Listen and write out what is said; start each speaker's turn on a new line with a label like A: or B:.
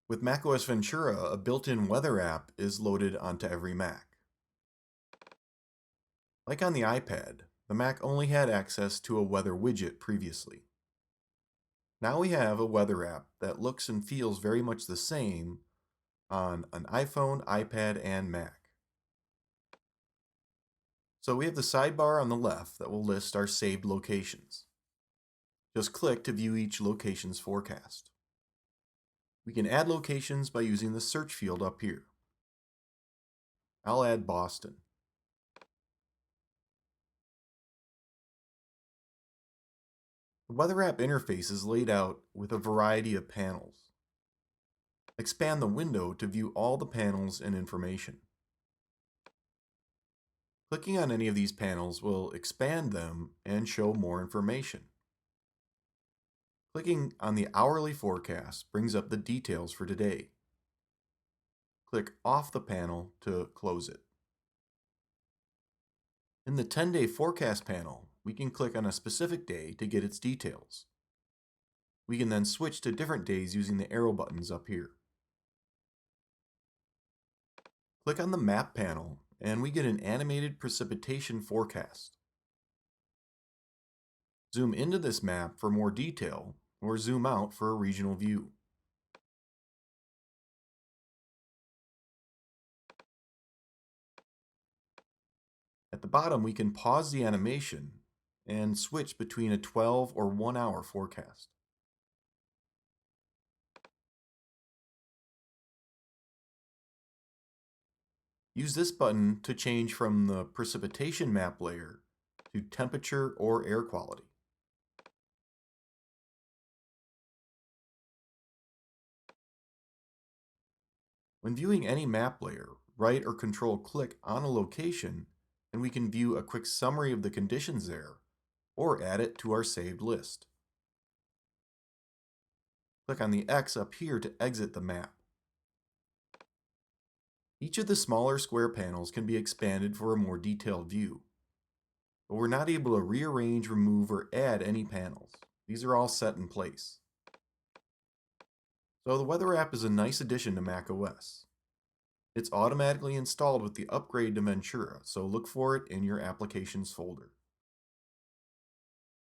A: With macOS Ventura, a built-in weather app is loaded onto every Mac. Like on the iPad, the Mac only had access to a weather widget previously. Now we have a weather app that looks and feels very much the same on an iPhone, iPad, and Mac. So we have the sidebar on the left that will list our saved locations. Just click to view each location's forecast. We can add locations by using the search field up here. I'll add Boston. The weather app interface is laid out with a variety of panels. Expand the window to view all the panels and information. Clicking on any of these panels will expand them and show more information. Clicking on the hourly forecast brings up the details for today. Click off the panel to close it. In the 10-day forecast panel, we can click on a specific day to get its details. We can then switch to different days using the arrow buttons up here. Click on the map panel and we get an animated precipitation forecast. Zoom into this map for more detail or zoom out for a regional view. At the bottom, we can pause the animation and switch between a 12 or 1 hour forecast. Use this button to change from the precipitation map layer to temperature or air quality. When viewing any map layer, right or control click on a location and we can view a quick summary of the conditions there or add it to our saved list. Click on the X up here to exit the map. Each of the smaller square panels can be expanded for a more detailed view, but we're not able to rearrange, remove, or add any panels. These are all set in place. So the weather app is a nice addition to macOS. It's automatically installed with the upgrade to Ventura, so look for it in your applications folder.